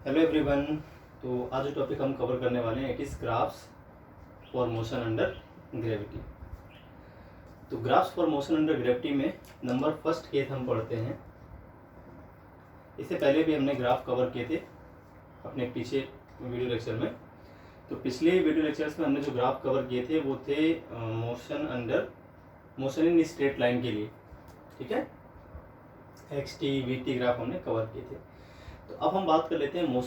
Hello everyone. तो आज जो टॉपिक हम कवर करने वाले हैं it is graphs for motion under gravity. तो graphs for motion under gravity में नंबर फर्स्ट केस हम पढ़ते हैं। इससे पहले भी हमने ग्राफ कवर किए थे अपने पीछे वीडियो लेक्चर में। तो पिछले वीडियो लेक्चर्स में हमने जो ग्राफ कवर किए थे वो थे मोशन इन स्ट्रेट लाइन के लिए, ठीक है। X T V T graph हमने कवर किए थे। तो अब हम बात कर लेते हैं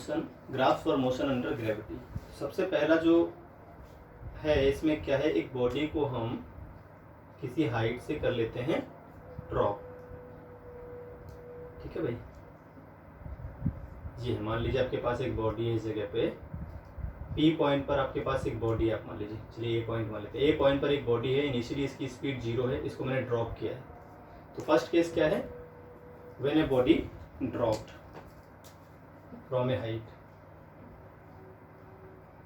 graphs for motion under gravity. सबसे पहला जो है इसमें क्या है, एक बॉडी को हम किसी हाइट से कर लेते हैं ड्रॉप, ठीक है भाई। ये मान लीजिए आपके पास एक बॉडी है, इस जगह पे पी पॉइंट पर आपके पास एक बॉडी है, आप मान लीजिए, चलिए ए पॉइंट मान लेते हैं। ए पॉइंट पर एक बॉडी है, इनिशियली इसकी स्पीड 0 है, इसको मैंने ड्रॉप किया है। तो फर्स्ट केस क्या है, when a body dropped from a height,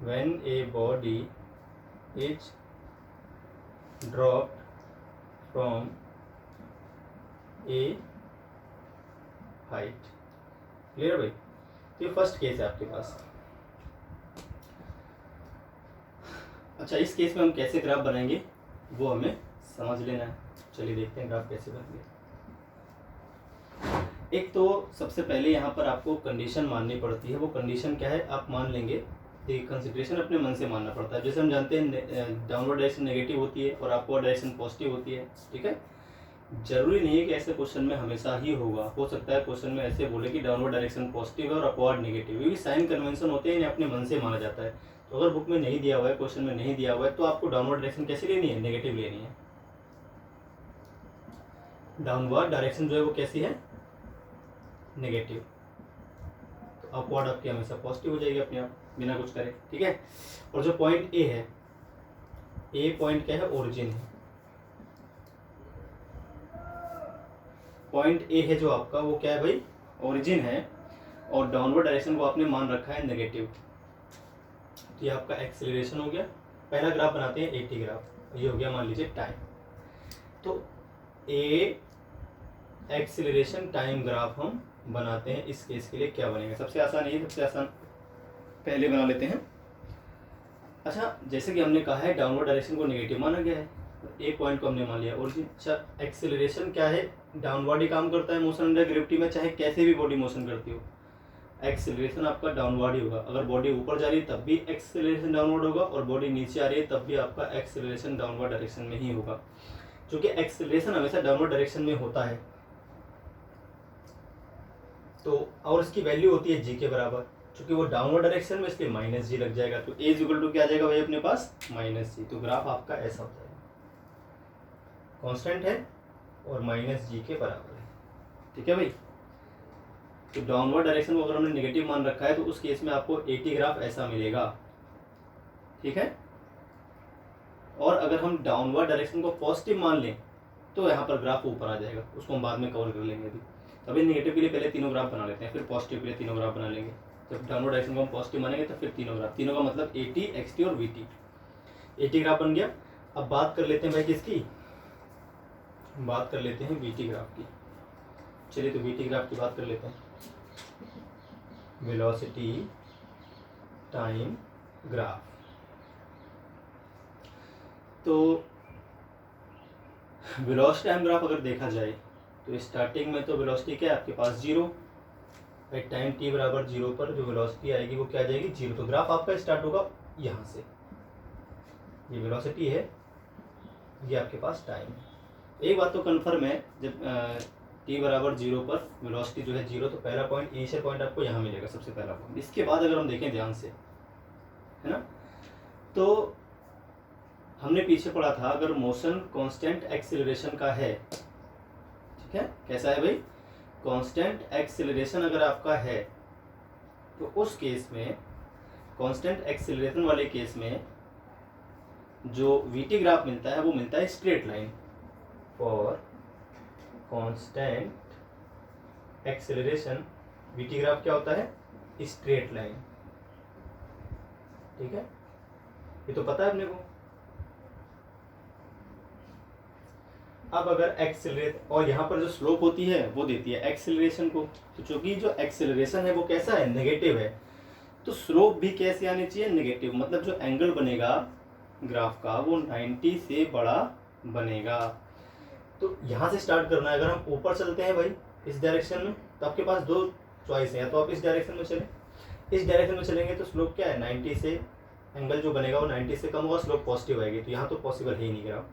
when a body is dropped from a height। Clear भाई। तो ये फर्स्ट केस है आपके पास। अच्छा, इस केस में हम कैसे ग्राफ बनाएंगे वो हमें समझ लेना है। चलिए देखते हैं ग्राफ कैसे बनेंगे। एक तो सबसे पहले यहाँ पर आपको कंडीशन माननी पड़ती है। वो कंडीशन क्या है, आप मान लेंगे, कंसिडरेशन अपने मन से मानना पड़ता है। जैसे हम जानते हैं डाउनवर्ड डायरेक्शन नेगेटिव होती है और अपवर्ड डायरेक्शन पॉजिटिव होती है, ठीक है। जरूरी नहीं है कि ऐसे क्वेश्चन में हमेशा ही होगा, हो सकता है क्वेश्चन में ऐसे बोले कि डाउनवर्ड डायरेक्शन पॉजिटिव है और अपवर्ड नेगेटिव। ये भी साइन कन्वेंशन होते हैं, इन्हें अपने मन से माना जाता है। तो अगर बुक में नहीं दिया हुआ है, क्वेश्चन में नहीं दिया हुआ है, तो आपको डाउनवर्ड डायरेक्शन कैसे लेनी है, नेगेटिव लेनी है। डाउनवर्ड डायरेक्शन जो है वो कैसी है, नेगेटिव। तो अपवर्ड आपकी हमेशा पॉजिटिव हो जाएगी अपने आप, बिना कुछ करे, ठीक है। और जो पॉइंट ए है, ए पॉइंट क्या है, ओरिजिन है। पॉइंट ए है जो आपका, वो क्या है भाई, ओरिजिन है। और डाउनवर्ड डायरेक्शन को आपने मान रखा है नेगेटिव। तो ये आपका एक्सेलरेशन हो गया। पहला ग्राफ बनाते हैं एटी ग्राफ। ये हो गया मान लीजिए टाइम। तो ए एक्सेलरेशन टाइम ग्राफ हम बनाते हैं। इस केस के लिए क्या बनेगा, सबसे आसान ये, सबसे आसान पहले बना लेते हैं। अच्छा, जैसे कि हमने कहा है डाउनवर्ड डायरेक्शन को नेगेटिव माना गया है, ए पॉइंट को हमने मान लिया ओरिजिन। अच्छा, एक्सेलरेशन क्या है, डाउनवर्ड ही काम करता है मोशन अंडर ग्रेविटी में, चाहे कैसे भी बॉडी मोशन करती हो, एक्सेलरेशन आपका डाउनवर्ड ही होगा। अगर बॉडी ऊपर जा रही है तब भी एक्सेलरेशन डाउनवर्ड होगा, और बॉडी नीचे आ रही है तब भी आपका एक्सेलरेशन डाउनवर्ड डायरेक्शन में ही होगा, क्योंकि एक्सेलरेशन हमेशा डाउनवर्ड डायरेक्शन में होता है। तो और इसकी वैल्यू होती है जी के बराबर, क्योंकि वो डाउनवर्ड डायरेक्शन में, इसलिए माइनस जी लग जाएगा। तो ए इक्वल टू क्या आ जाएगा भाई अपने पास, माइनस जी। तो ग्राफ आपका ऐसा हो जाएगा, कांस्टेंट है और माइनस जी के बराबर है, ठीक है भाई। तो डाउनवर्ड डायरेक्शन को अगर हमने नेगेटिव मान रखा है तो उस केस में आपको एटी ग्राफ ऐसा मिलेगा, ठीक है। और अगर हम डाउनवर्ड डायरेक्शन को पॉजिटिव मान लें तो यहाँ पर ग्राफ ऊपर आ जाएगा, उसको हम बाद में कवर कर लेंगे। अभी नेगेटिव के लिए पहले तीनों ग्राफ बना लेते हैं, फिर पॉजिटिव के लिए तीनों ग्राफ बना लेंगे। जब डाउनवर्ड डायरेक्शन को हम पॉजिटिव मानेंगे तो फिर तीनों ग्राफ, तीनों का मतलब एटी, एक्सटी और वीटी। एटी ग्राफ बन गया। अब बात कर लेते हैं भाई किसकी, बात कर लेते हैं वीटी ग्राफ की। चलिए तो वीटी ग्राफ की बात कर लेते हैं। Velocity time graph. तो वेलोसिटी टाइम ग्राफ अगर देखा जाए तो स्टार्टिंग में तो वेलोसिटी क्या है आपके पास, 0। एट टाइम टी बराबर 0 पर जो वेलोसिटी आएगी वो क्या आ जाएगी, 0। तो ग्राफ आपका स्टार्ट होगा यहाँ से, ये वेलोसिटी है, ये आपके पास टाइम है। एक बात तो कन्फर्म है, जब टी बराबर 0 पर वेलोसिटी जो है 0, तो पहला पॉइंट, इनिशियल पॉइंट आपको यहाँ मिलेगा, सबसे पहला पॉइंट। इसके बाद अगर हम देखें ध्यान से, है ना, तो हमने पीछे पढ़ा था अगर मोशन कांस्टेंट एक्सेलरेशन का है, ठीक है, कैसा है भाई, कांस्टेंट एक्सेलरेशन अगर आपका है, तो उस केस में, कांस्टेंट एक्सेलरेशन वाले केस में जो वीटी ग्राफ मिलता है वो मिलता है straight line. For constant acceleration VT graph क्या होता है, स्ट्रेट लाइन, ठीक है। ये तो पता है अपने को। अब अगर एक्सेलरेट और यहाँ पर जो स्लोप होती है वो देती है एक्सेलरेशन को, तो चूंकि जो एक्सेलरेशन है वो कैसा है, नेगेटिव है, तो स्लोप भी कैसे आनी चाहिए, नेगेटिव। मतलब जो एंगल बनेगा ग्राफ का वो 90 से बड़ा बनेगा। तो यहाँ से स्टार्ट करना है। अगर हम ऊपर चलते हैं भाई इस डायरेक्शन में, तो आपके पास दो चॉइस है, या तो आप इस डायरेक्शन में चलें, इस डायरेक्शन में चलेंगे तो स्लोप क्या है 90 से, एंगल जो बनेगा वो 90 से कम होगा, स्लोप पॉजिटिव आएगी। तो यहाँ तो पॉसिबल है ही नहीं ग्राफ,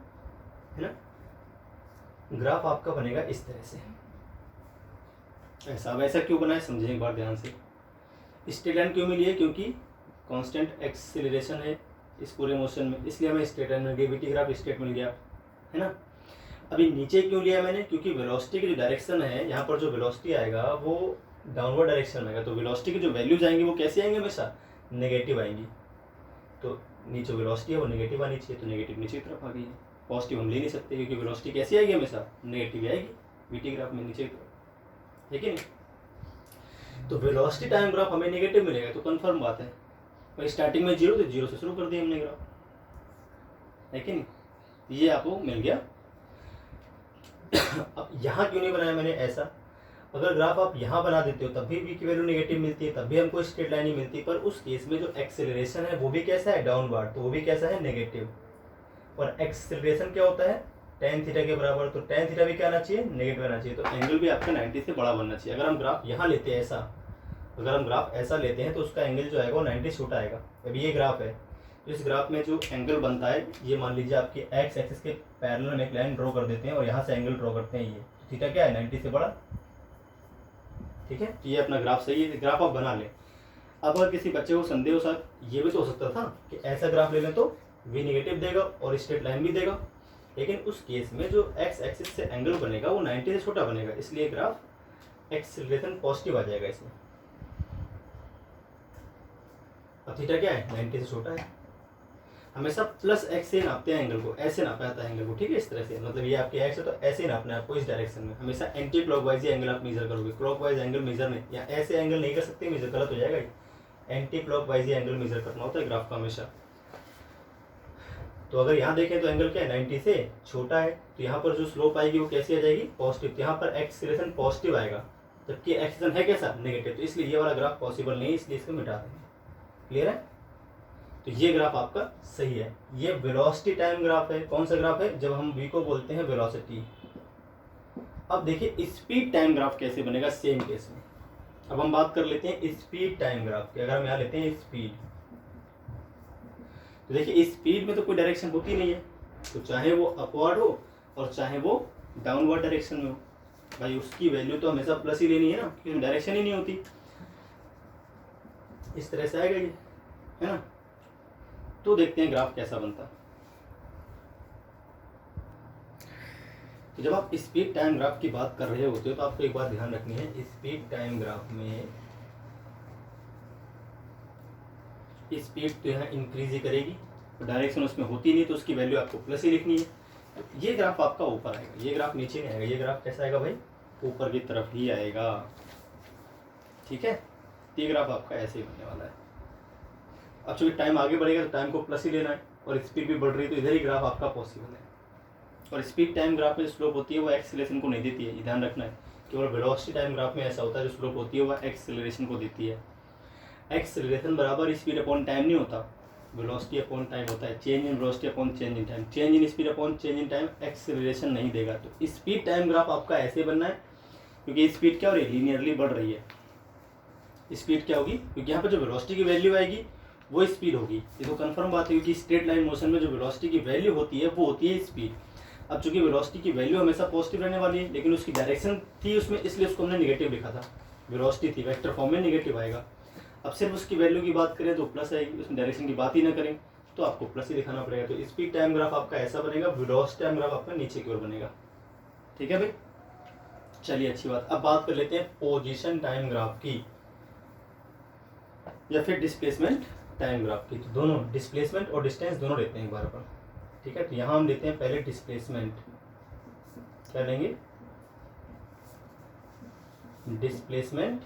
है ना। ग्राफ आपका बनेगा इस तरह से, ऐसा। अब ऐसा क्यों बना है समझें एक बार ध्यान से। स्ट्रेट लाइन क्यों मिली है, क्योंकि कांस्टेंट एक्सीलरेशन है इस पूरे मोशन में, इसलिए हमें स्ट्रेट लाइन मिल गई, वीटी ग्राफ स्ट्रेट मिल गया, है ना। अभी नीचे क्यों लिया मैंने, क्योंकि वेलोसिटी की जो डायरेक्शन है, यहाँ पर जो वेलोसिटी आएगा वो डाउनवर्ड डायरेक्शन में आएगा, तो वेलोसिटी की जो वैल्यूज आएंगी वो कैसे आएंगे, हमेशा नेगेटिव आएंगी। तो नीचे वेलोसिटी है वो नेगेटिव आनी चाहिए, तो नेगेटिव नीचे की तरफ आ गई है। पॉजिटिव हम ले नहीं सकते, क्योंकि वेलोसिटी कैसी आएगी, हमेशा नेगेटिव आएगी वीटी ग्राफ में नीचे की तरफ, है कि नहीं। तो वेलोसिटी टाइम ग्राफ हमें नेगेटिव मिलेगा, तो कंफर्म बात है भाई। स्टार्टिंग में जीरो, तो जीरो से शुरू कर दिया हमने ग्राफ, है कि नहीं। ये आपको मिल गया। अब यहाँ क्यों नहीं बनाया मैंने ऐसा, अगर ग्राफ आप यहाँ बना देते हो तब भी v की वैल्यू नेगेटिव मिलती है, तब भी हमको स्ट्रेट लाइन ही मिलती है, पर उस केस में जो एक्सेलरेशन है वो भी कैसा है, डाउनवर्ड, तो वो भी कैसा है, नेगेटिव। और एक्सेलरेशन क्या होता है, tan थीटा के बराबर, तो tan थीटा भी क्या आना चाहिए, नेगेटिव आना चाहिए। तो एंगल भी आपका 90 से बड़ा बनना चाहिए। अगर हम ग्राफ यहाँ लेते हैं ऐसा, अगर हम ग्राफ ऐसा लेते हैं तो उसका एंगल जो आएगा वो 90 छोटा आएगा। अभी ये ग्राफ है, तो इस ग्राफ में जो एंगल बनता है, ये मान लीजिए आपकी एक्स एक्सिस के पैरेलल में एक लाइन ड्रॉ कर देते हैं और यहाँ से एंगल ड्रॉ करते हैं, ये थीटा क्या है 90 से बड़ा, ठीक है। तो ये अपना ग्राफ सही है, ग्राफ आप बना लें। अब अगर किसी बच्चे को संदेह हो, साथ ये भी तो हो सकता था कि ऐसा ग्राफ ले लें तो वी नेगेटिव देगा और स्ट्रेट लाइन भी देगा, लेकिन उस केस में जो एक्स एक्सिस से एंगल बनेगा वो 90 से छोटा बनेगा, इसलिए ग्राफ एक्सेलरेशन पॉजिटिव आ जाएगा इसमें। अब थीटा क्या है 90 से छोटा है, हमेशा प्लस एक्स से नापते हैं एंगल को, ऐसे नापा जाता है एंगल को, ठीक है। इस तरह से, मतलब ये आपके एक्स है तो ऐसे ही नापना है आपको इस डायरेक्शन में, हमेशा एंटी क्लॉकवाइज ही एंगल आप मेजर करोगे। क्लॉकवाइज एंगल मेजर नहीं, या ऐसे एंगल नहीं कर सकते मेजर, गलत हो जाएगा। एंटी क्लॉकवाइज ही एंगल मेजर करना होता है ग्राफ का हमेशा। तो अगर यहाँ देखें तो एंगल क्या है 90 से छोटा है, तो यहाँ पर जो स्लोप आएगी वो कैसी आ जाएगी, पॉजिटिव। यहाँ पर एक्सीलरेशन पॉजिटिव आएगा, जबकि एक्सीलरेशन है कैसा, नेगेटिव। तो इसलिए ये वाला ग्राफ पॉसिबल नहीं है, इसलिए इसको मिटा देंगे। क्लियर है। तो ये ग्राफ आपका सही है। ये वेलोसिटी टाइम ग्राफ है। कौन सा ग्राफ है, जब हम v को बोलते हैं वेलोसिटी। अब देखिए स्पीड टाइम ग्राफ कैसे बनेगा सेम केस में। अब हम बात कर लेते हैं स्पीड टाइम ग्राफ की। अगर हम यहाँ लेते हैं स्पीड, तो देखिए स्पीड में तो कोई डायरेक्शन होती नहीं है, तो चाहे वो अपवर्ड हो और चाहे वो डाउनवर्ड डायरेक्शन में हो, भाई उसकी वैल्यू तो हमेशा प्लस ही लेनी है ना, क्योंकि डायरेक्शन ही नहीं होती। इस तरह से आएगा ये, है ना। तो देखते हैं ग्राफ कैसा बनता है। तो जब आप स्पीड टाइम ग्राफ की बात कर रहे होते हो तो आपको एक बात ध्यान रखनी है, स्पीड टाइम ग्राफ में स्पीड तो यहाँ इंक्रीज ही करेगी, तो डायरेक्शन उसमें होती नहीं, तो उसकी वैल्यू आपको प्लस ही लिखनी है। तो ये ग्राफ आपका ऊपर आएगा, ये ग्राफ नीचे नहीं आएगा। ये ग्राफ कैसा आएगा भाई, ऊपर की तरफ ही आएगा, ठीक है। ये ग्राफ आपका ऐसे ही बनने वाला है। अब चूंकि टाइम आगे बढ़ेगा तो टाइम को प्लस ही लेना है, और स्पीड भी बढ़ रही है, तो इधर ही ग्राफ आपका पॉसिबल है। और स्पीड टाइम ग्राफ में जो स्लोप होती है वो एक्सेलरेशन को नहीं देती है, ये ध्यान रखना है। केवल वेलोसिटी टाइम ग्राफ में ऐसा होता है, जो स्लोप होती है वह एक्सेलरेशन को देती है। एक्सेलरेशन बराबर स्पीड अपॉन टाइम नहीं होता, वेलोसिटी अपॉन टाइम होता है। Change in velocity upon change in time, change in speed upon change in time acceleration नहीं देगा। तो स्पीड टाइम ग्राफ आपका ऐसे बनना है, क्योंकि स्पीड क्या हो रही है, लीनियरली बढ़ रही है। स्पीड क्या होगी, क्योंकि यहाँ पर जो वेलोसिटी की वैल्यू आएगी वो स्पीड होगी, ये तो कंफर्म बात है, क्योंकि स्ट्रेट लाइन मोशन में जो वेलोसिटी की वैल्यू होती है वो होती है स्पीड। अब चूंकि वेलोसिटी की वैल्यू हमेशा पॉजिटिव रहने वाली है, लेकिन उसकी डायरेक्शन थी उसमें, इसलिए उसको हमने नेगेटिव लिखा था। वेलोसिटी थी, वेक्टर फॉर्म में नेगेटिव आएगा। अब सिर्फ उसकी वैल्यू की बात करें तो प्लस आएगी, उसमें डायरेक्शन की बात ही ना करें तो आपको प्लस ही दिखाना पड़ेगा। तो स्पीड टाइम ग्राफ आपका ऐसा बनेगा, वेलोसिटी टाइम ग्राफ आपका नीचे की ओर बनेगा, ठीक है भाई। चलिए अच्छी बात। अब बात कर लेते हैं पोजीशन टाइम ग्राफ की या फिर डिस्प्लेसमेंट टाइम ग्राफ की। तो दोनों डिस्प्लेसमेंट और डिस्टेंस दोनों लेते हैं एक बार अपन, ठीक है। तो यहाँ हम लेते हैं पहले डिस्प्लेसमेंट, क्या लेंगे, डिस्प्लेसमेंट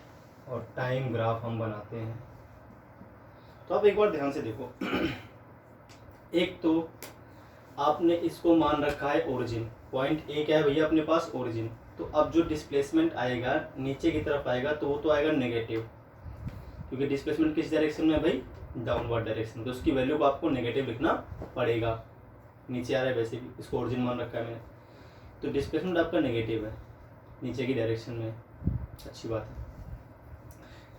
और टाइम ग्राफ हम बनाते हैं। तो आप एक बार ध्यान से देखो एक तो आपने इसको मान रखा है ओरिजिन, पॉइंट ए क्या है भैया अपने पास ओरिजिन, तो अब जो डिस्प्लेसमेंट आएगा नीचे की तरफ आएगा तो वो तो आएगा नेगेटिव, क्योंकि डिस्प्लेसमेंट किस डायरेक्शन में है भाई, डाउनवर्ड डायरेक्शन, तो उसकी वैल्यू को आपको नेगेटिव लिखना पड़ेगा। नीचे आ रहा है वैसे भी, इसको ओरिजिन मान रखा है मैंने, तो डिस्प्लेसमेंट आपका नेगेटिव है नीचे की डायरेक्शन में, अच्छी बात है,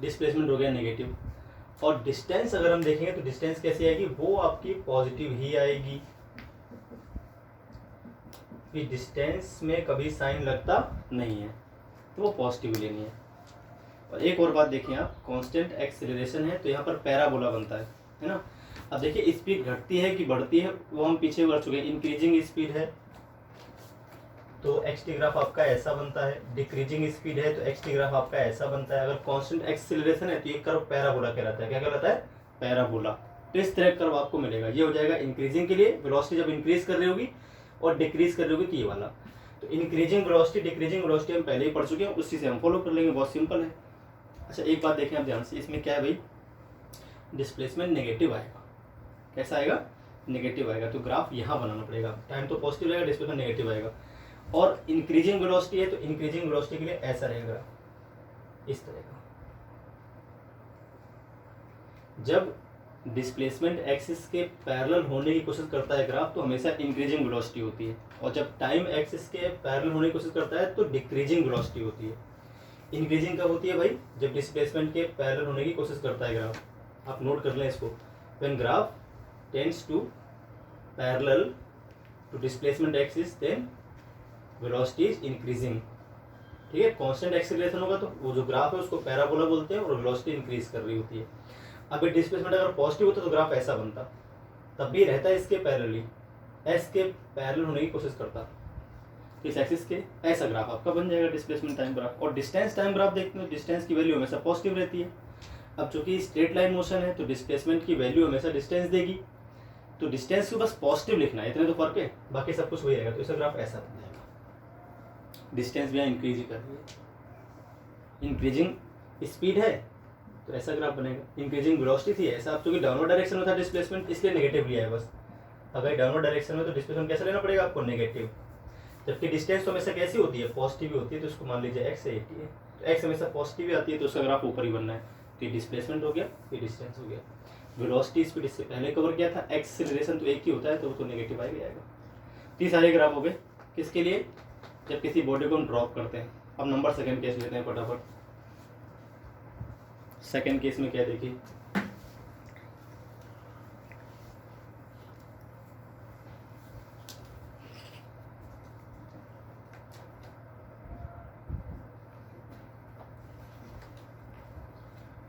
डिस्प्लेसमेंट हो गया नेगेटिव। और डिस्टेंस अगर हम देखेंगे तो डिस्टेंस कैसी आएगी, वो आपकी पॉजिटिव ही आएगी, कि डिस्टेंस में कभी साइन लगता नहीं है, तो वो पॉजिटिव लेनी है। और एक और बात देखें आप, कांस्टेंट एक्सेलरेशन है तो यहाँ पर पैराबोला बनता है ना। अब देखिए स्पीड घटती है कि बढ़ती है, वो हम पीछे कर चुके हैं, इंक्रीजिंग स्पीड है तो एक्स-टी ग्राफ आपका ऐसा बनता है, डिक्रीजिंग स्पीड है तो एक्स-टी ग्राफ आपका ऐसा बनता है। अगर कांस्टेंट एक्सेलरेशन है तो ये कर्व पैराबोला कहलाता है, क्या कहलाता है, पैराबोला। तो इस तरह कर्व आपको मिलेगा, ये हो जाएगा इंक्रीजिंग के लिए, वेलोसिटी जब इंक्रीज कर रही होगी और डिक्रीज कर रही होगी तो ये वाला। तो इंक्रीजिंग वेलोसिटी डिक्रीजिंग वेलोसिटी हम पहले ही पढ़ चुके हैं, उसी से हम फॉलो कर लेंगे, बहुत सिंपल है। अच्छा एक बात देखें आप ध्यान से, इसमें क्या है भाई, डिस्प्लेसमेंट नेगेटिव आएगा, कैसा आएगा, नेगेटिव आएगा, तो ग्राफ यहाँ बनाना पड़ेगा, टाइम तो पॉजिटिव रहेगा, डिस्प्लेसमेंट नेगेटिव आएगा। और इंक्रीजिंग वेलोसिटी है तो इंक्रीजिंग वेलोसिटी के लिए ऐसा रहेगा, इस तरह का। जब डिस्प्लेसमेंट एक्सिस के पैरेलल होने की कोशिश करता है ग्राफ तो हमेशा इंक्रीजिंग वेलोसिटी होती है, और जब टाइम एक्सिस के पैरेलल होने की कोशिश करता है तो डिक्रीजिंग वेलोसिटी होती है। इंक्रीजिंग कब होती है भाई, जब डिस्प्लेसमेंट के पैरेलल होने की कोशिश करता है ग्राफ, आप नोट कर लें इसको, when graph tends to parallel to displacement axis then velocity is increasing, ठीक है। कांस्टेंट एक्सेलरेशन होगा तो वो जो ग्राफ है उसको पैराबोला बोलते हैं और वेलोसिटी इंक्रीज कर रही होती है। अगर डिस्प्लेसमेंट अगर पॉजिटिव होता तो ग्राफ ऐसा बनता, तब भी रहता है इसके पैरेलली, एस के पैरेलल होने की कोशिश करता, इस एक्सिस के, ऐसा ग्राफ आपका बन जाएगा डिस्प्लेसमेंट टाइम ग्राफ। और डिस्टेंस टाइम ग्राफ देखते हैं, डिस्टेंस की वैल्यू हमेशा पॉजिटिव रहती है। अब चूंकि स्ट्रेट लाइन मोशन है तो डिस्प्लेसमेंट की वैल्यू हमेशा डिस्टेंस देगी, तो डिस्टेंस को बस पॉजिटिव लिखना है, इतने तो फर्क है, बाकी सब कुछ वही रहेगा। तो इसका ग्राफ ऐसा बन जाएगा, डिस्टेंस भी यहाँ इंक्रीज ही कर रही है, इंक्रीजिंग स्पीड है तो ऐसा ग्राफ बनेगा, इंक्रीजिंग वेलोसिटी थी ऐसा। अब चूंकि डाउनवर्ड डायरेक्शन में था डिस्प्लेसमेंट इसलिए नेगेटिव लिया है बस, अगर डाउनवर्ड डायरेक्शन में तो डिस्प्लेसमेंट कैसा लेना पड़ेगा आपको, नेगेटिव। जबकि डिस्टेंस तो हमेशा कैसी होती है, पॉजिटिव होती है, तो इसको मान लीजिए एक्स है, है तो एक्स हमेशा पॉजिटिव आती है, तो उसका ग्राफ ऊपर ही बनना है। तो ये डिस्प्लेसमेंट हो गया, ये डिस्टेंस हो गया। वेलोसिटी स्पीड इससे पहले कवर किया था, एक्सेलरेशन तो एक ही होता है तो वो तो नेगेटिव आएगा। तो ये सारे ग्राफ हो गए किसके लिए, जब किसी बॉडी को हम ड्रॉप करते हैं। अब नंबर सेकंड केस लेते हैं फटाफट। सेकंड केस में क्या देखिए,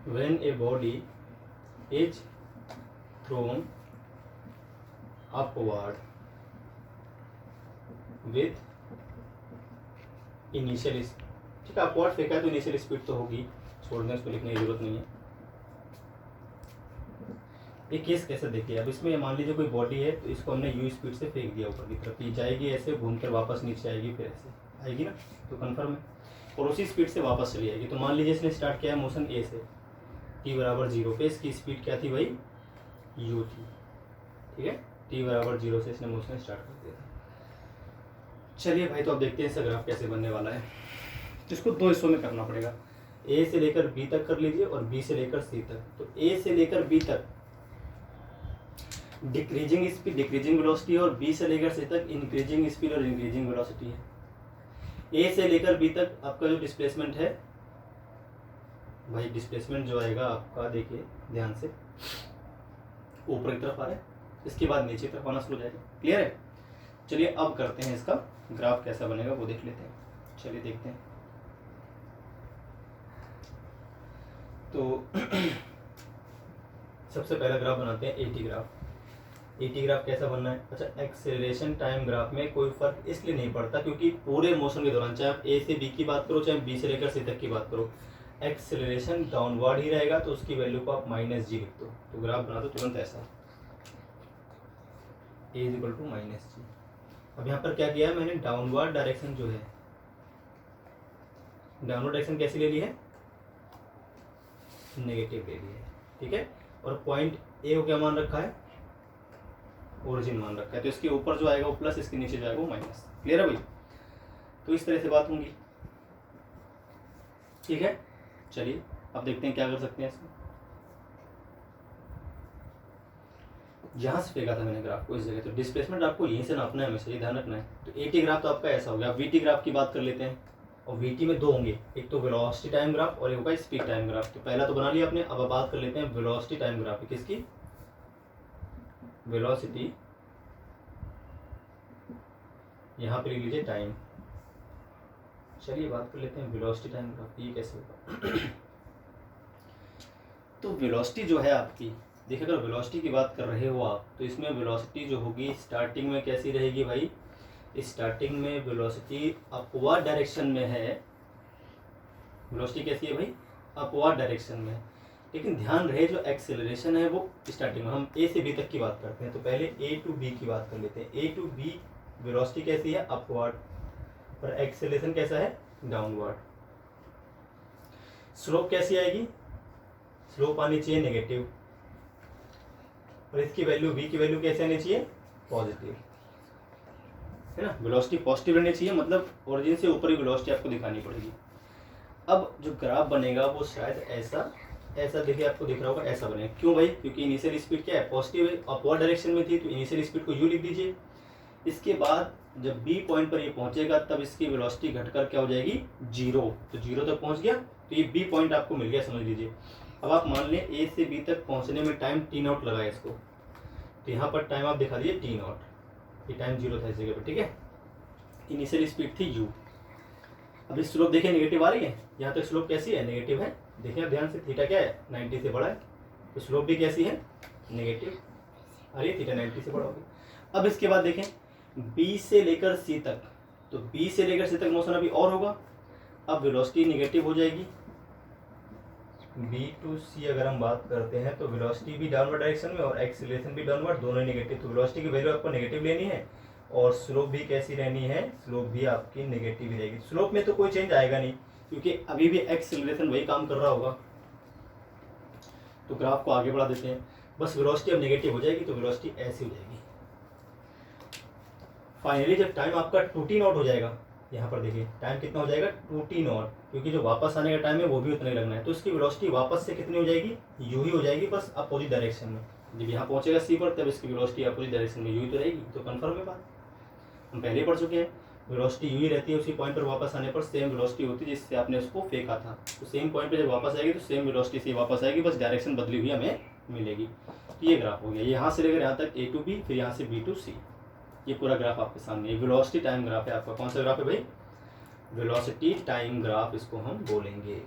when a body is thrown upward with initial, ठीक है, अपवर्ड फेंका है तो इनिशियल स्पीड तो होगी, छोड़ दें, उसको लिखने की जरूरत नहीं है। ये केस कैसे देखिए, अब इसमें मान लीजिए कोई बॉडी है तो इसको हमने यू स्पीड से फेंक दिया ऊपर की तरफ, ये जाएगी ऐसे घूमकर वापस नीचे आएगी, फिर ऐसे आएगी ना, तो कन्फर्म है, और उसी स्पीड से वापस चली आएगी। तो मान लीजिए इसने स्टार्ट किया मोशन ए से, t बराबर 0 पे इसकी स्पीड क्या थी भाई, u थी, ठीक है, t बराबर 0 से इसने मोशन स्टार्ट कर दिया था। चलिए भाई, तो अब देखते हैं इसका ग्राफ कैसे बनने वाला है। इसको दो हिस्सों में करना पड़ेगा, a से लेकर b तक कर लीजिए और b से लेकर c तक। तो a से लेकर b तक डिक्रीजिंग स्पीड डिक्रीजिंग वेलोसिटी है, और b से लेकर c तक इंक्रीजिंग स्पीड और इंक्रीजिंग वेलोसिटी है। a से लेकर b तक आपका जो डिस्प्लेसमेंट है भाई, डिस्प्लेसमेंट जो आएगा आपका, देखिए ध्यान से, ऊपर की तरफ आ रहा है, इसके बाद नीचे की तरफ आना शुरू हो जाएगा। क्लियर है, चलिए अब करते हैं इसका ग्राफ कैसा बनेगा वो देख लेते हैं। चलिए देखते हैं। तो सबसे पहला ग्राफ बनाते हैं एटी ग्राफ। एटी ग्राफ कैसा बनना है, अच्छा, एक्सेलरेशन टाइम ग्राफ में कोई फर्क इसलिए नहीं पड़ता क्योंकि पूरे मोशन के दौरान, चाहे आप ए से बी की बात करो चाहे बी से लेकर सी तक की बात करो, एक्सेलरेशन डाउनवर्ड ही रहेगा, तो उसकी वैल्यू को आप -g लिख दो, तो ग्राफ बना दो तुरंत ऐसा, a = -g। अब यहाँ पर क्या किया है मैंने, डाउनवर्ड डायरेक्शन जो है, डाउनवर्ड डायरेक्शन कैसी ले ली है, नेगेटिव ले ली है, ठीक है। और पॉइंट ए को क्या मान रखा है, ओरिजिन मान रखा है, तो इसके ऊपर जो आएगा वो प्लस, इसके नीचे जो आएगा वो माइनस। क्लियर है भाई? तो इस तरह से बात होंगी। ठीक है, चलिए अब देखते हैं क्या कर सकते हैं इसमें। जहाँ से फेंका था मैंने ग्राफ को, इस जगह, तो डिस्प्लेसमेंट आपको यहीं से नापना है, हमेशा ये ध्यान रखना है। तो एटी ग्राफ तो आपका ऐसा हो गया। वीटी ग्राफ की बात कर लेते हैं, और वीटी में दो होंगे, एक तो वेलोसिटी टाइम ग्राफ और एक होगा स्पीड टाइम ग्राफ। तो पहला तो बना लिया आपने, अब बात कर लेते हैं वेलोसिटी टाइम ग्राफ। किसकी? वेलोसिटी, यहाँ पे लिख लीजिए टाइम। चलिए बात कर लेते हैं वेलोसिटी टाइम ग्राफ, ये कैसे होगा। तो वेलोसिटी जो है आपकी, देखिए अगर वेलोसिटी की बात कर रहे हो आप, तो इसमें वेलोसिटी जो होगी स्टार्टिंग में कैसी रहेगी भाई? स्टार्टिंग में वेलोसिटी अपवर्ड डायरेक्शन में है। वेलोसिटी कैसी है भाई? अपवर्ड डायरेक्शन में। लेकिन ध्यान रहे जो एक्सेलरेशन है वो स्टार्टिंग में, हम ए से बी तक की बात करते हैं, तो पहले ए टू बी की बात कर लेते हैं। ए टू बी वेलोसिटी कैसी है? अपवर्ड, और एक्सेलरेशन कैसा है? डाउनवर्ड। स्लोप कैसी आएगी? स्लोप आनी चाहिए नेगेटिव, और इसकी वैल्यू v की वैल्यू कैसे आनी चाहिए? पॉजिटिव, है ना। वेलोसिटी पॉजिटिव रहनी चाहिए, मतलब ओरिजिन से ऊपर ही वेलोसिटी आपको दिखानी पड़ेगी। अब जो ग्राफ बनेगा वो शायद ऐसा, ऐसा देखिए आपको दिख रहा होगा, ऐसा बनेगा। क्यों भाई? क्योंकि इनिशियल स्पीड क्या है? पॉजिटिव है, अपवर्ड डायरेक्शन में थी, तो इनिशियल स्पीड को u लिख दीजिए। इसके बाद जब b पॉइंट पर ये पहुंचेगा तब इसकी वेलोसिटी घटकर क्या हो जाएगी? 0। तो 0 तक पहुंच गया, तो ये b पॉइंट आपको मिल गया, समझ लीजिए। अब आप मान लें a से b तक पहुंचने में टाइम t नॉट लगा है इसको, तो यहाँ पर टाइम आप दिखा दीजिए t नॉट, ये टाइम 0 था इस जगह पर, ठीक है। इनिशियल स्पीड थी u। अब इस स्लोप देखिए नेगेटिव आ रही है, यहाँ तक स्लोप कैसी है? नेगेटिव है। देखिए आप ध्यान से, थीटा क्या है? 90 से बड़ा है, तो स्लोप भी कैसी है? नेगेटिव। अरे थीटा 90 से बड़ा हो गया। अब इसके बाद देखें b से लेकर c तक, तो b से लेकर c तक मोशन अभी और होगा। अब वेलोसिटी नेगेटिव हो जाएगी। b टू c अगर हम बात करते हैं तो वेलोसिटी भी डाउनवर्ड डायरेक्शन में और एक्सीलरेशन भी डाउनवर्ड, दोनों नेगेटिव। तो वेलोसिटी की वैल्यू आपको नेगेटिव लेनी है, और स्लोप भी कैसी रहनी है? स्लोप भी आपकी नेगेटिव ही रहेगी। स्लोप में तो कोई चेंज आएगा नहीं, क्योंकि अभी भी एक्सीलरेशन वही काम कर रहा होगा। तो ग्राफ को आगे बढ़ा देते हैं, बस वेलोसिटी अब नेगेटिव हो जाएगी, तो वेलोसिटी ऐसी हो जाएगी। फाइनली जब टाइम आपका 2t नॉट हो जाएगा, यहाँ पर देखिए टाइम कितना हो जाएगा? 2t नॉट, क्योंकि जो वापस आने का टाइम है वो भी उतना ही लगना है। तो इसकी वेलोसिटी वापस से कितनी हो जाएगी? u ही हो जाएगी, बस अपोजिट डायरेक्शन में। जब यहाँ पहुंचेगा c पर तब इसकी वेलोसिटी अपोजिट डायरेक्शन में u ही तो रहेगी। तो कंफर्म है बात, हम पहले पढ़ चुके हैं। वेलोसिटी u ही रहती है, उसी पॉइंट पर वापस आने पर सेम वेलोसिटी होती है जिससे आपने उसको फेंका था। तो सेम पॉइंट पर जब वापस आएगी तो सेम वेलोसिटी से वापस आएगी, बस डायरेक्शन बदली हुई हमें मिलेगी। तो ये ग्राफ हो गया, यहाँ से लेकर यहाँ तक a टू b, फिर यहाँ से b टू c। ये पूरा ग्राफ आपके सामने, ये वेलोसिटी टाइम ग्राफ है आपका। कौन सा ग्राफ है भाई? वेलोसिटी टाइम ग्राफ इसको हम बोलेंगे।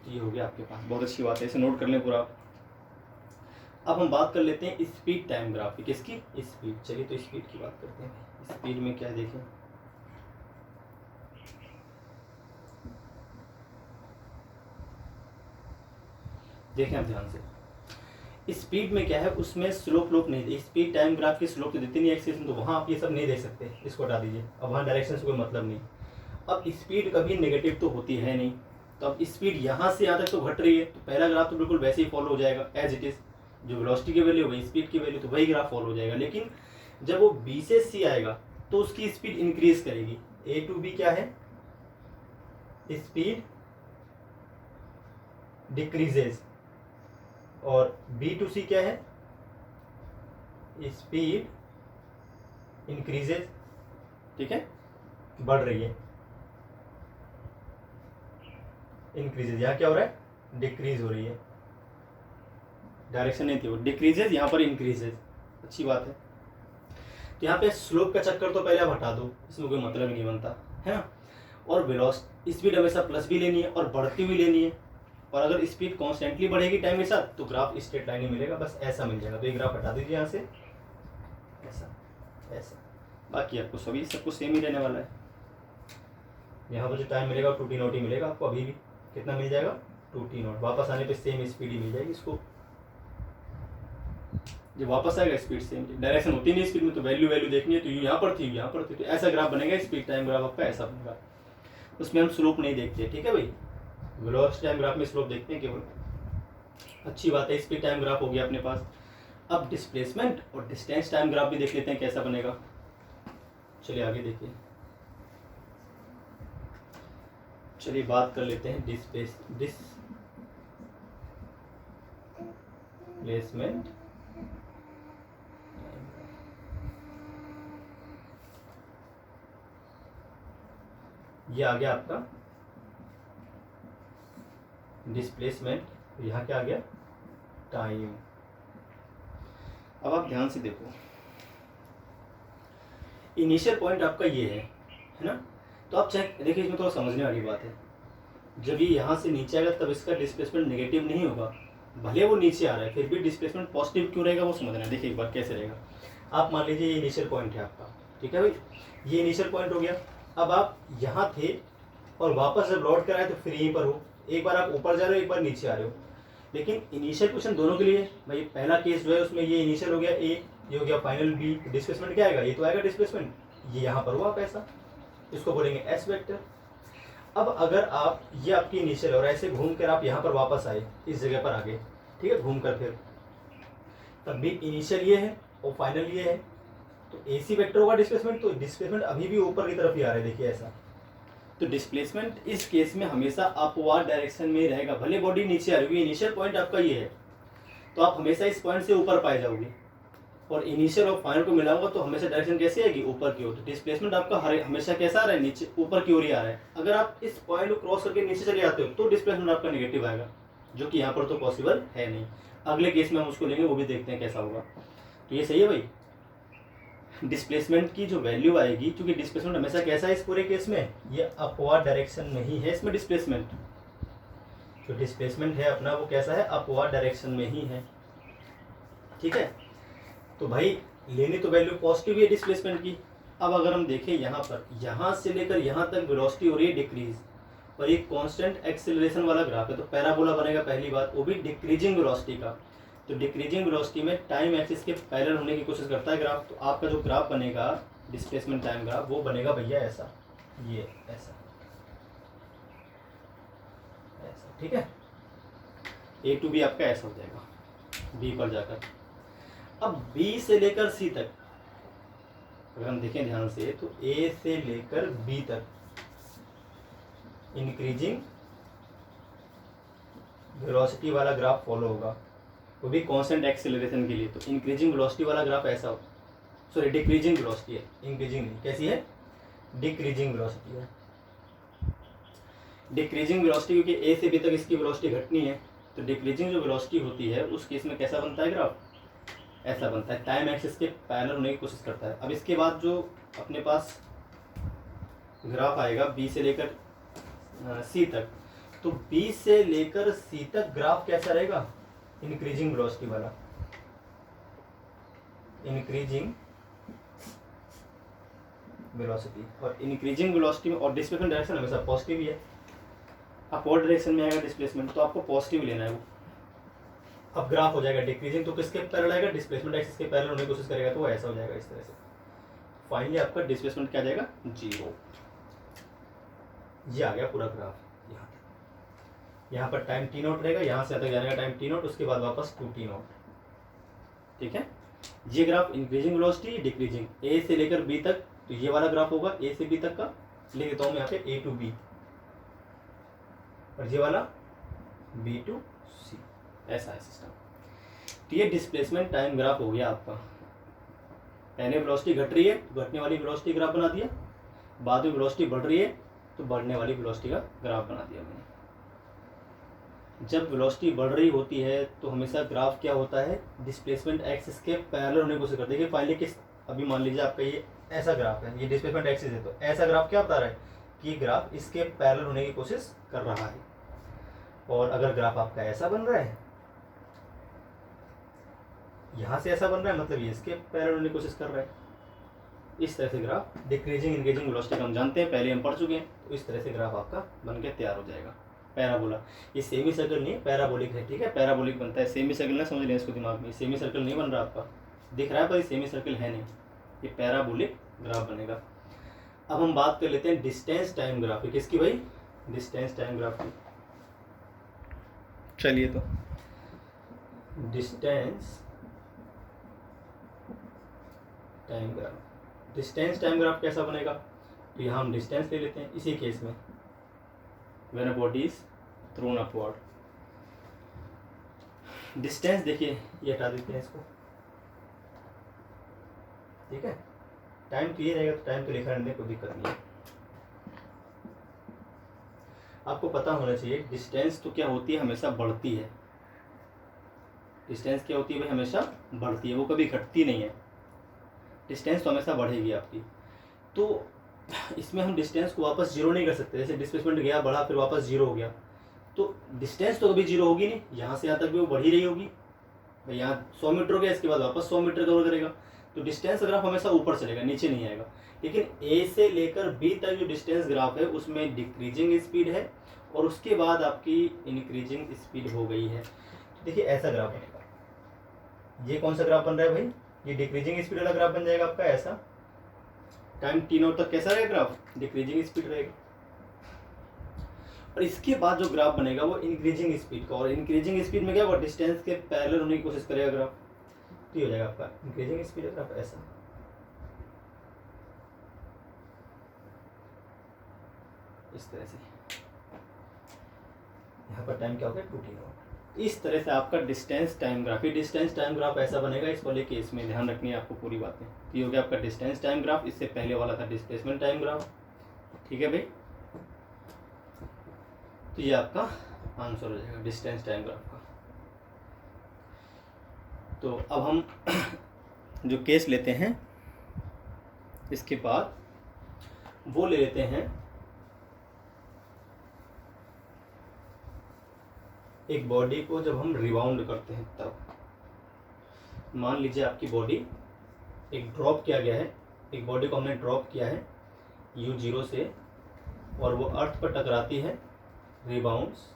ये हो गया आपके पास, बहुत अच्छी बात है, इसे नोट कर लें पूरा। अब हम बात कर लेते हैं स्पीड टाइम ग्राफ की। किसकी? स्पीड। चलिए तो स्पीड की बात करते हैं। स्पीड में क्या देखें, देखें आप ध्यान से। स्पीड में क्या है, उसमें स्लोप लोप नहीं, स्पीड टाइम ग्राफ की स्लोप तो देती नहीं एक्सेलेरेशन, तो वहाँ आप ये सब नहीं देख सकते, इसको हटा दीजिए। अब वहाँ डायरेक्शन से कोई मतलब नहीं। अब स्पीड कभी नेगेटिव तो होती है नहीं, तो अब स्पीड यहाँ से यहाँ तक तो घट रही है, तो पहला ग्राफ तो बिल्कुल वैसे ही फॉलो हो जाएगा एज इट इज। जो वेलोसिटी की वैल्यू वही स्पीड की वैल्यू, तो वही ग्राफ फॉलो हो जाएगा। लेकिन जब वो b से c आएगा तो उसकी स्पीड इंक्रीज करेगी। a टू b क्या है? स्पीड डिक्रीजेज, और b टू c क्या है? Speed increases. ठीक है, बढ़ रही है, इंक्रीजेज। यहाँ क्या हो रहा है? डिक्रीज हो रही है, डायरेक्शन नहीं थी वो, डिक्रीजेज, यहाँ पर इंक्रीजेज। अच्छी बात है। तो यहाँ पे स्लोप का चक्कर तो पहले आप हटा दो, इसमें कोई मतलब ही नहीं बनता, है ना। और वेलोसिटी स्पीड हमेशा प्लस भी लेनी है और बढ़ती हुई लेनी है। और अगर स्पीड कॉन्स्टेंटली बढ़ेगी टाइम के साथ तो ग्राफ स्ट्रेट लाइन ही मिलेगा, बस ऐसा मिल जाएगा। तो ये ग्राफ हटा दीजिए यहाँ से, ऐसा ऐसा। बाकी आपको सभी सब कुछ सेम ही रहने वाला है। यहाँ पर जो टाइम मिलेगा 2t नॉट ही मिलेगा आपको। अभी भी कितना मिल जाएगा? 2t not. वापस आने पे सेम स्पीड ही मिल जाएगी इसको। जब वापस आएगा स्पीड सेम, डायरेक्शन होती नहीं स्पीड में, तो वैल्यू देखनी है, तो यहाँ पर थी यहाँ पर थी, तो ऐसा ग्राफ बनेगा। स्पीड टाइम ग्राफ आपका ऐसा बनेगा, उसमें हम स्लोप नहीं देखते, ठीक है भाई। वेलोसिटी टाइम ग्राफ में स्लोप देखते हैं केवल। अच्छी बात है, स्पीड टाइम ग्राफ हो गया अपने पास। अब डिस्प्लेसमेंट और डिस्टेंस टाइम ग्राफ भी देख लेते हैं कैसा बनेगा। चलिए आगे देखिए, चलिए बात कर लेते हैं डिस्प्लेसमेंट। ये आ गया आपका डिस्प्लेसमेंट, यहाँ क्या आ गया टाइम। अब आप ध्यान से देखो, इनिशियल पॉइंट आपका ये है ना, तो आप चेक देखिए, इसमें थोड़ा समझने वाली बात है। जब ये यहाँ से नीचे आएगा तब इसका डिस्प्लेसमेंट नेगेटिव नहीं होगा, भले वो नीचे आ रहा है फिर भी डिस्प्लेसमेंट पॉजिटिव क्यों रहेगा वो समझना है। देखिए एक बार कैसे रहेगा। आप मान लीजिए ये इनिशियल पॉइंट है आपका, ठीक है भाई, ये इनिशियल पॉइंट हो गया। अब आप यहाँ थे और वापस जब लौट कर आए तो फिर यहीं पर हो, एक बार आप ऊपर जा रहे हो एक बार नीचे आ रहे हो, लेकिन इनिशियल पोजीशन दोनों के लिए भाई पहला केस जो है उसमें ये इनिशियल हो गया ए, ये हो गया फाइनल बी, डिस्प्लेसमेंट क्या आएगा, ये तो आएगा डिस्प्लेसमेंट, ये यहाँ पर हुआ आप ऐसा, इसको बोलेंगे एस वेक्टर। अब अगर आप ये आपकी इनिशियल और ऐसे घूम कर आप यहाँ पर वापस आए इस जगह पर आगे, ठीक है, घूम कर फिर तब भी इनिशियल ये है और फाइनल ये है, तो एसी वेक्टर होगा डिस्प्लेसमेंट, तो डिस्प्लेसमेंट अभी भी ऊपर की तरफ ही आ रहा है, देखिए ऐसा। तो डिस्प्लेसमेंट इस केस में हमेशा अपवार्ड डायरेक्शन में रहेगा, भले बॉडी नीचे आ रही है, इनिशियल पॉइंट आपका ये है तो आप हमेशा इस पॉइंट से ऊपर पाए जाओगे, और इनिशियल और फाइनल को मिलाऊंगा तो हमेशा डायरेक्शन कैसे आएगी, ऊपर की ओर। तो डिस्प्लेसमेंट आपका हमेशा कैसा आ रहा है, नीचे ऊपर की ओर ही आ रहा है। अगर आप इस पॉइंट को क्रॉस करके नीचे चले जाते हो तो डिस्प्लेसमेंट आपका नेगेटिव आएगा, जो कि यहाँ पर तो पॉसिबल है नहीं। अगले केस में हम उसको लेंगे, वो भी देखते हैं कैसा होगा। तो ये सही है भाई, डिस्प्लेसमेंट की जो वैल्यू आएगी, क्योंकि डिस्प्लेसमेंट हमेशा कैसा है इस पूरे केस में, ये अपवार्ड डायरेक्शन में ही है इसमें डिस्प्लेसमेंट, जो डिस्प्लेसमेंट है अपना वो कैसा है, अपवार्ड डायरेक्शन में ही है, ठीक है। तो भाई लेनी तो वैल्यू पॉजिटिव है डिस्प्लेसमेंट की। अब अगर हम देखें यहाँ पर, यहाँ से लेकर यहाँ तक वेलोसिटी हो रही है डिक्रीज, और एक कांस्टेंट एक्सेलरेशन वाला ग्राफ है, तो पैराबोला बनेगा पहली बात, वो भी डिक्रीजिंग वेलोसिटी का। तो डिक्रीजिंग वेलोसिटी में टाइम एक्सिस के पैरेलल होने की कोशिश करता है ग्राफ, तो आपका जो ग्राफ बनेगा डिस्प्लेसमेंट टाइम ग्राफ वो बनेगा भैया ऐसा, ये ऐसा ऐसा, ठीक है। ए टू बी आपका ऐसा हो जाएगा बी पर जाकर। अब बी से लेकर सी तक अगर हम देखें ध्यान से, तो ए से लेकर बी तक इंक्रीजिंग वेलोसिटी वाला ग्राफ फॉलो होगा, वो भी कांस्टेंट एक्सेलरेशन के लिए। तो इंक्रीजिंग वेलोसिटी वाला ग्राफ ऐसा हो, सॉरी डिक्रीजिंग वेलोसिटी है, इंक्रीजिंग नहीं, कैसी है, डिक्रीजिंग वेलोसिटी है। डिक्रीजिंग वेलोसिटी क्योंकि ए से बी तक इसकी वेलोसिटी घटनी है, तो डिक्रीजिंग जो वेलोसिटी होती है उस केस में कैसा बनता है ग्राफ, ऐसा बनता है, टाइम एक्सिस के पैरेलल होने की कोशिश करता है। अब इसके बाद जो अपने पास ग्राफ आएगा बी से लेकर सी तक, तो बी से लेकर सी तक ग्राफ कैसा रहेगा, इंक्रीजिंग वेलोसिटी वाला, इंक्रीजिंग वेलोसिटी। और इंक्रीजिंग वेलोसिटी में और डिस्प्लेसमेंट डायरेक्शन हमेशा पॉजिटिव ही है, अपवर्ड डायरेक्शन में आएगा डिस्प्लेसमेंट, तो आपको पॉजिटिव लेना है वो। अब ग्राफ हो जाएगा डिक्रीजिंग, तो किसके पैरेलल आएगा, डिस्प्लेसमेंट एक्सिस के पैरेलल होने की कोशिश करेगा, तो वो ऐसा हो जाएगा इस तरह से। फाइनली आपका डिस्प्लेसमेंट क्या आ जाएगा, 0। ये आ गया पूरा ग्राफ। यहाँ पर टाइम टी नॉट रहेगा, यहाँ से तक जाने का टाइम टी नॉट, उसके बाद वापस 2t नॉट, ठीक है। ये ग्राफ इंक्रीजिंग वेलोसिटी डिक्रीजिंग, ए से लेकर बी तक, तो ये वाला ग्राफ होगा ए से बी तक का, लिख देता हूँ मैं यहाँ पे ए टू बी, और ये वाला बी टू सी, ऐसा है सिस्टम। तो ये डिस्प्लेसमेंट टाइम ग्राफ हो गया आपका। पहले वेलोसिटी घट रही है तो घटने वाली वेलोसिटी ग्राफ बना दिया, बाद में वेलोसिटी बढ़ रही है तो बढ़ने वाली वेलोसिटी का ग्राफ बना दिया मैंने। जब वेलोसिटी बढ़ रही होती है तो हमेशा ग्राफ क्या होता है, डिस्प्लेसमेंट एक्सिस के पैरेलल होने की कोशिश करते हैं। देखिए फाइनली किस, अभी मान लीजिए आपका ये ऐसा ग्राफ है, ये डिस्प्लेसमेंट एक्सिस है, तो ऐसा ग्राफ क्या बता रहा है कि ग्राफ इसके पैरेलल होने की कोशिश कर रहा है। और अगर ग्राफ आपका ऐसा बन रहा है, यहाँ से ऐसा बन रहा है, मतलब ये इसके पैरेलल होने की कोशिश कर रहा है। इस तरह से ग्राफ डिक्रीजिंग इंक्रीजिंग वेलोसिटी का हम जानते हैं, पहले हम पढ़ चुके हैं। तो इस तरह से ग्राफ आपका बन के तैयार हो जाएगा। पैराबोला, ये सेमी सर्कल नहीं है, पैराबोलिक है, ठीक है, पैराबोलिक बनता है, सेमी सर्कल ना समझ लें इसको दिमाग में, सेमी सर्कल नहीं बन रहा आपका, दिख रहा है पर ये सेमी सर्कल है नहीं, ये पैराबोलिक ग्राफ बनेगा। अब हम बात कर लेते हैं डिस्टेंस टाइम ग्राफ, किसकी भाई, डिस्टेंस टाइम ग्राफ की। चलिए तो distance time graph. Distance time graph कैसा बनेगा, तो यहाँ हम डिस्टेंस ले लेते हैं इसी केस में, when a body is throne upward. Distance देखिए, ये हटा देते हैं इसको, ठीक है। टाइम तो ये रहेगा, तो टाइम तो लिखा रहने कोई दिक्कत नहीं है। आपको पता होना चाहिए डिस्टेंस तो क्या होती है, हमेशा बढ़ती है। डिस्टेंस क्या होती है भाई, हमेशा बढ़ती है, वो कभी घटती नहीं है। डिस्टेंस तो हमेशा बढ़ेगी आपकी। तो इसमें हम डिस्टेंस को वापस जीरो नहीं कर सकते, जैसे डिस्प्लेसमेंट गया बढ़ा फिर वापस जीरो हो गया, तो डिस्टेंस तो कभी जीरो होगी नहीं, यहाँ से यहाँ तक भी वो बढ़ ही रही होगी। भाई यहाँ 100 मीटर हो गया, इसके बाद वापस 100 मीटर कवर करेगा, तो डिस्टेंस ग्राफ हमेशा ऊपर चलेगा, नीचे नहीं आएगा। लेकिन ए से लेकर बी तक जो डिस्टेंस ग्राफ है उसमें डिक्रीजिंग स्पीड है, और उसके बाद आपकी इंक्रीजिंग स्पीड हो गई है। तो देखिए ऐसा ग्राफ बनेगा। ये कौन सा ग्राफ बन रहा है भाई, ये डिक्रीजिंग स्पीड वाला ग्राफ बन जाएगा आपका ऐसा। टाइम टी नॉट तक कैसा रहेगा ग्राफ, डिक्रीजिंग स्पीड रहेगा। और इसके बाद जो ग्राफ बनेगा वो इंक्रीजिंग स्पीड का, और इंक्रीजिंग स्पीड में क्या होगा, डिस्टेंस के पैरेलल होने की कोशिश करेगा ग्राफ, तो ये हो जाएगा आपका इंक्रीजिंग स्पीड ग्राफ ऐसा। इस तरह से यहाँ पर टाइम क्या हो गया 2t नॉट। इस तरह से आपका डिस्टेंस टाइम ग्राफ, ये डिस्टेंस टाइम ग्राफ ऐसा बनेगा। इस वाले केस में ध्यान रखनी है आपको पूरी बातें। तो ये हो गया आपका डिस्टेंस टाइम ग्राफ, इससे पहले वाला था डिस्प्लेसमेंट टाइम ग्राफ, ठीक है भाई। तो ये आपका आंसर हो जाएगा डिस्टेंस टाइम ग्राफ का। तो अब हम जो केस लेते हैं इसके बाद वो ले लेते हैं एक बॉडी को जब हम रिबाउंड करते हैं तब। मान लीजिए आपकी बॉडी एक ड्रॉप किया गया है, एक बॉडी को हमने ड्रॉप किया है u0 से, और वो अर्थ पर टकराती है, रिबाउंड्स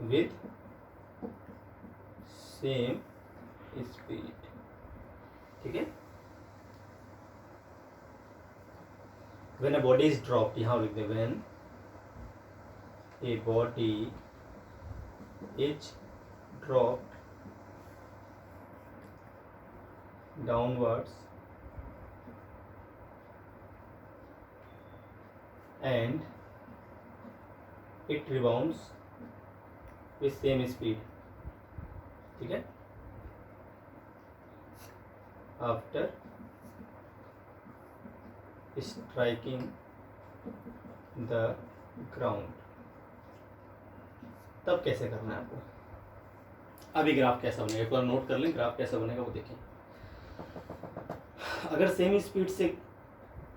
विद सेम स्पीड, ठीक है। When a body is dropped, यहाँ लिख दे, when a body is dropped downwards and it rebounds with same speed, ठीक है, after striking the ground। तब कैसे करना है आपको, अभी ग्राफ कैसा बनेगा एक बार नोट कर लें, ग्राफ कैसा बनेगा वो देखें। अगर सेम स्पीड से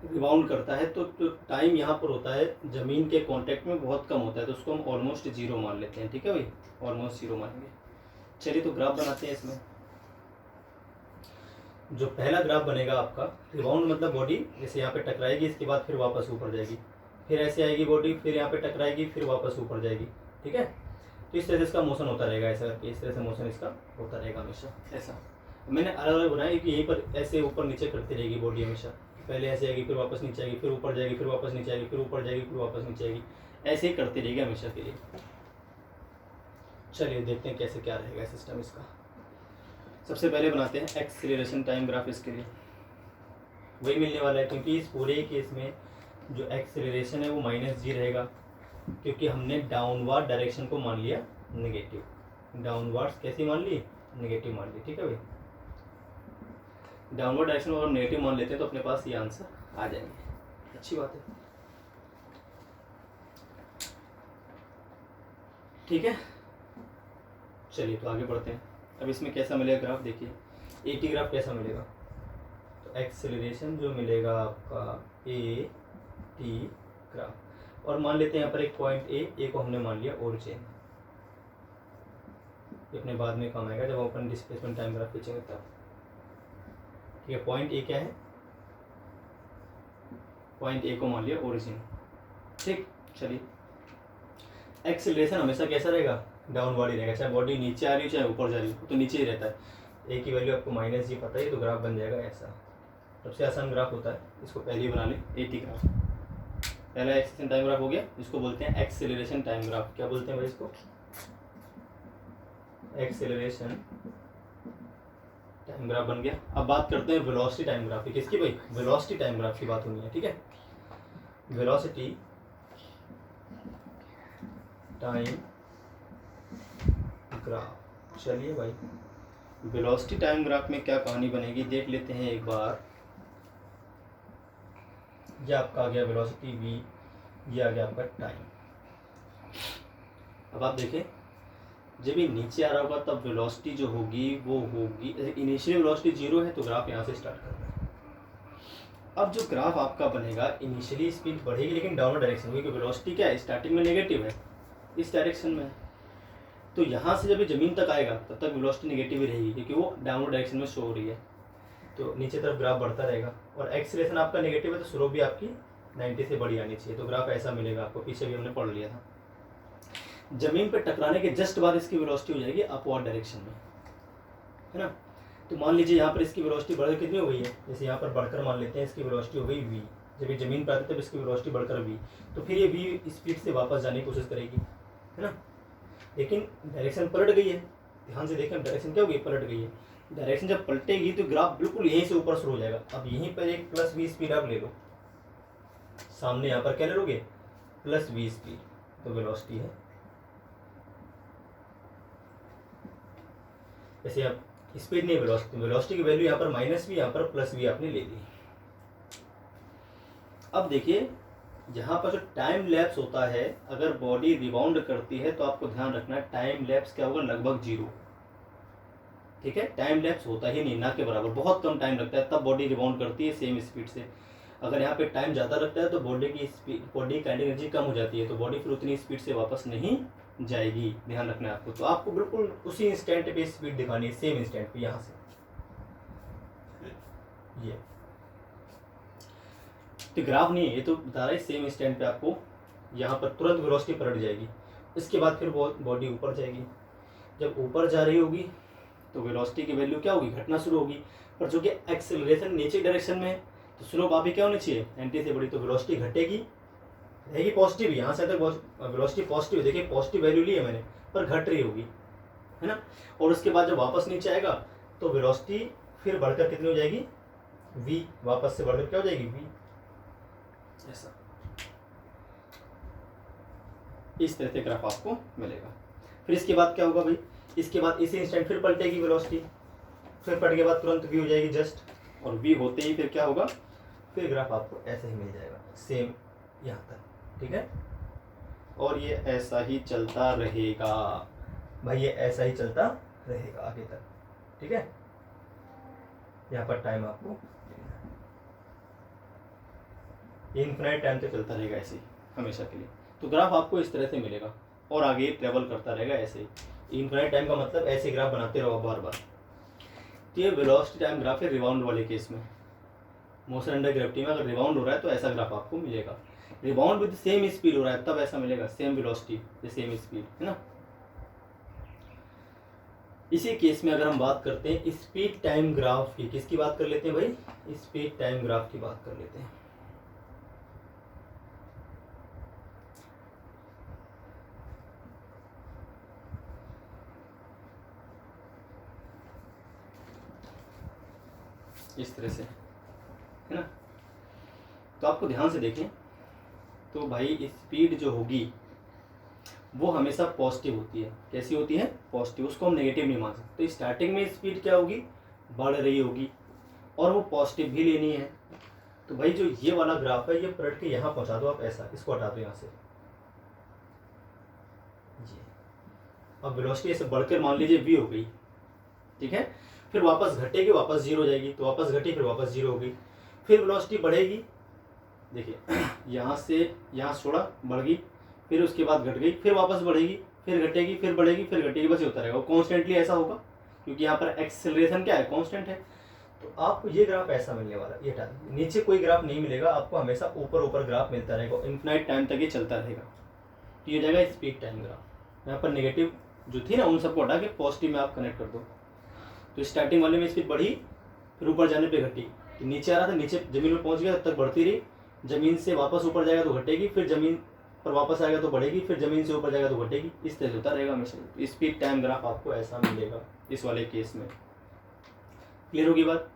रिबाउंड करता है तो जो टाइम यहाँ पर होता है ज़मीन के कांटेक्ट में बहुत कम होता है, तो उसको हम ऑलमोस्ट जीरो मान लेते हैं, ठीक है भाई, ऑलमोस्ट जीरो मानेंगे। चलिए तो ग्राफ बनाते हैं। इसमें जो पहला ग्राफ बनेगा आपका, रिबाउंड मतलब बॉडी जैसे यहाँ पे टकराएगी, इसके बाद फिर वापस ऊपर जाएगी, फिर ऐसे आएगी बॉडी, फिर यहाँ पे टकराएगी, फिर वापस ऊपर जाएगी, ठीक है। तो इस तरह से इसका मोशन होता रहेगा, ऐसा करके इस तरह से मोशन इसका होता रहेगा हमेशा ऐसा। मैंने अलग अलग बनाया कि यहीं पर ऐसे ऊपर नीचे करती रहेगी बॉडी हमेशा, पहले ऐसे आएगी, फिर वापस नीचे आएगी, फिर ऊपर जाएगी, फिर वापस नीचे आएगी, फिर ऊपर जाएगी, फिर वापस नीचे आएगी, ऐसे ही करती रहेगी हमेशा के लिए। चलिए देखते हैं कैसे क्या रहेगा सिस्टम इसका। सबसे पहले बनाते हैं एक्सीलरेशन टाइम ग्राफ। इसके लिए वही मिलने वाला है, क्योंकि इस पूरे केस में जो एक्सीलरेशन है वो -g रहेगा, क्योंकि हमने डाउनवर्ड डायरेक्शन को मान लिया नेगेटिव। डाउनवर्ड्स कैसी मान ली, नेगेटिव मान ली, ठीक है भाई। डाउनवर्ड डायरेक्शन को अगर नेगेटिव मान लेते हैं तो अपने पास ये आंसर आ जाएंगे, अच्छी बात है, ठीक है। चलिए तो आगे बढ़ते हैं। अब इसमें कैसा मिलेगा ग्राफ, देखिए AT ग्राफ कैसा मिलेगा, तो एक्सेलरेशन जो मिलेगा आपका AT ग्राफ, और मान लेते हैं यहाँ पर एक पॉइंट ए को हमने मान लिया ओरिजिन, अपने बाद में काम आएगा जब अपन डिस्प्लेसमेंट टाइम ग्राफ खींचेंगे तब, ठीक है। पॉइंट ए क्या है, पॉइंट ए को मान लिया ओरिजिन, ठीक। चलिए एक्सेलरेशन हमेशा कैसा रहेगा, डाउनवर्ड ही रहेगा, चाहे बॉडी नीचे आ रही हो चाहे ऊपर जा रही हो, तो नीचे ही रहता है। ए की वैल्यू आपको -g पता है, तो ग्राफ बन जाएगा ऐसा। सबसे आसान ग्राफ होता है, इसको पहले ही बना लें, AT ग्राफ। पहला एक्सेलरेशन टाइम ग्राफ हो गया, इसको बोलते हैं एक्सेलरेशन टाइम ग्राफ। क्या बोलते हैं भाई इसको, एक्सेलरेशन टाइम ग्राफ बन गया। अब बात करते हैं वेलोसिटी टाइम ग्राफ की। किसकी भाई? वेलोसिटी टाइम ग्राफ की बात होनी है, ठीक है। Velocity time graph. चलिए भाई, वेलोसिटी टाइम ग्राफ में क्या कहानी बनेगी देख लेते हैं एक बार। ये आपका आ गया वेलोसिटी v, ये आ गया आपका टाइम। अब आप देखें, जब ये नीचे आ रहा होगा तब वेलोसिटी जो होगी वो होगी, इनिशियल वेलोसिटी 0 है तो ग्राफ यहाँ से स्टार्ट करना है। अब जो ग्राफ आपका बनेगा, इनिशियली स्पीड बढ़ेगी लेकिन डाउनवर्ड डायरेक्शन में, क्योंकि वेलोसिटी क्या है, स्टार्टिंग में नेगेटिव है, इस डायरेक्शन में है। तो यहाँ से जब ये ज़मीन तक आएगा तब तक वेलोसिटी नेगेटिव ही रहेगी, क्योंकि वो डाउनवर्ड डायरेक्शन में शो हो रही है। तो नीचे तरफ ग्राफ बढ़ता रहेगा, और एक्सीलरेशन आपका नेगेटिव है तो स्लोप भी आपकी 90 से बड़ी आनी चाहिए। तो ग्राफ ऐसा मिलेगा आपको, पीछे भी हमने पढ़ लिया था। जमीन पर टकराने के जस्ट बाद इसकी वेलोसिटी हो जाएगी अपवर्ड डायरेक्शन में, है ना। तो मान लीजिए यहाँ पर इसकी वेलोसिटी बढ़कर कितनी हो गई है, जैसे यहाँ पर बढ़कर मान लेते हैं इसकी वेलोसिटी हो गई v, जब ये जमीन पर आती है तब इसकी वेलोसिटी बढ़कर v, तो फिर ये v स्पीड से वापस जाने की कोशिश करेगी, है ना। लेकिन डायरेक्शन पलट गई है, ध्यान से देखें डायरेक्शन क्या हो गई, पलट गई है। डायरेक्शन जब पलटेगी तो ग्राफ बिल्कुल यहीं से ऊपर शुरू हो जाएगा। अब यहीं पर एक +v स्पीड आप ले लो, सामने यहाँ पर क्या ले लोगे, +v स्पीड, तो वेलोसिटी है। ऐसे आप स्पीड नहीं, वेलोसिटी, वेलोसिटी की वैल्यू यहाँ पर -v, यहाँ पर +v आपने ले ली। अब देखिए, यहाँ पर जो टाइम लैप्स होता है, अगर बॉडी रिबाउंड करती है तो आपको ध्यान रखना है टाइम लैप्स क्या होगा, लगभग 0, ठीक है। टाइम लैप्स होता ही नहीं, ना के बराबर, बहुत कम टाइम लगता है तब बॉडी रिबाउंड करती है सेम स्पीड से। अगर यहाँ पे टाइम ज़्यादा लगता है तो बॉडी की स्पीड, बॉडी की एनर्जी कम हो जाती है, तो बॉडी फिर उतनी स्पीड से वापस नहीं जाएगी, ध्यान रखना है आपको। तो आपको बिल्कुल उसी इंस्टेंट पे स्पीड दिखानी है, सेम इंस्टेंट पे, यहाँ से ये तो ग्राफ नहीं है, ये तो बता रहा है सेम इंस्टेंट पे आपको यहाँ पर तुरंत वेलोसिटी पलट जाएगी। इसके बाद फिर बॉडी ऊपर जाएगी, जब ऊपर जा रही होगी तो वेलोसिटी की वैल्यू क्या होगी, घटना शुरू होगी। पर जो कि एक्सेलरेशन नीचे डायरेक्शन में है तो स्लोप आप ही क्या होनी चाहिए, 90 से बड़ी, तो वेलोसिटी घटेगी, रहेगी पॉजिटिव, यहाँ से तक वेलोसिटी पॉजिटिव, देखिए पॉजिटिव वैल्यू ली है मैंने, पर घट रही होगी, है ना। और उसके बाद जब वापस नीचे आएगा तो वेलोसिटी फिर बढ़कर कितनी हो जाएगी, v, वापस से बढ़कर क्या हो जाएगी, v, ऐसा। इस तरह से ग्राफ आपको मिलेगा। फिर इसके बाद क्या होगा भाई, इसके बाद इसी इंस्टेंट फिर पलटेगी वेलोसिटी, फिर पलट के बाद तुरंत v हो जाएगी जस्ट, और v होते ही फिर क्या होगा, फिर ग्राफ आपको ऐसे ही मिल जाएगा सेम यहाँ तक, ठीक है। और ये ऐसा ही चलता रहेगा भाई, ये ऐसा ही चलता रहेगा आगे तक, ठीक है। यहाँ पर टाइम आपको इनफिनाइट टाइम तक चलता रहेगा ऐसे ही हमेशा के लिए। तो ग्राफ आपको इस तरह से मिलेगा और आगे ट्रेवल करता रहेगा ऐसे ही। इनफिनाइट टाइम का मतलब ऐसे ग्राफ बनाते रहो बार बार। तो ये वेलोसिटी टाइम ग्राफ है रिबाउंड वाले केस में। मोशन अंडर ग्रेविटी में अगर रिबाउंड हो रहा है तो ऐसा ग्राफ आपको मिलेगा। रिबाउंड विद सेम स्पीड हो रहा है तब ऐसा मिलेगा, सेम वेलोसिटी सेम स्पीड, है ना। इसी केस में अगर हम बात करते हैं स्पीड टाइम ग्राफ की, किसकी बात कर लेते हैं भाई, स्पीड टाइम ग्राफ की बात कर लेते हैं। इस तरह से, है ना। तो आपको ध्यान से देखें तो भाई स्पीड जो होगी वो हमेशा पॉजिटिव होती है। कैसी होती है, पॉजिटिव, उसको हम नेगेटिव नहीं मान सकते। तो स्टार्टिंग में स्पीड क्या होगी, बढ़ रही होगी, और वो पॉजिटिव भी लेनी है। तो भाई जो ये वाला ग्राफ है ये पलट के यहाँ पहुँचा दो आप, ऐसा, इसको हटा दो यहाँ से। अब वेलोसिटी ऐसे बढ़कर मान लीजिए v हो गई, ठीक है। फिर वापस घटेगी, वापस 0 हो जाएगी, तो वापस घटी, फिर वापस 0 हो गई। फिर वेलोसिटी बढ़ेगी, देखिए यहाँ से यहाँ छोड़ा, बढ़ गई, फिर उसके बाद घट गई, फिर वापस बढ़ेगी, फिर घटेगी, फिर बढ़ेगी, फिर घटेगी, बस ये होता रहेगा। कॉन्स्टेंटली ऐसा होगा क्योंकि यहाँ पर एक्सेलरेशन क्या है, कॉन्स्टेंट है। तो आपको ये ग्राफ ऐसा मिलने वाला, ये हटा दीजिए, नीचे कोई ग्राफ नहीं मिलेगा आपको, हमेशा ऊपर ऊपर ग्राफ मिलता रहेगा, इन्फिनाइट टाइम तक ये चलता रहेगा। तो ये जाएगा स्पीड टाइम ग्राफ। यहाँ पर नेगेटिव जो थी ना उन सबको हटा के पॉजिटिव में आप कनेक्ट कर दो। तो स्टार्टिंग वाले में स्पीड बढ़ी, फिर ऊपर जाने पे घटी, तो नीचे आ रहा था, नीचे जमीन में पहुंच गया, तब तक बढ़ती रही, जमीन से वापस ऊपर जाएगा तो घटेगी, फिर जमीन पर वापस आएगा तो बढ़ेगी, फिर जमीन से ऊपर जाएगा तो घटेगी, इस तरह होता रहेगा हमेशा। स्पीड टाइम ग्राफ आपको ऐसा मिलेगा इस वाले केस में। क्लियर होगी बात?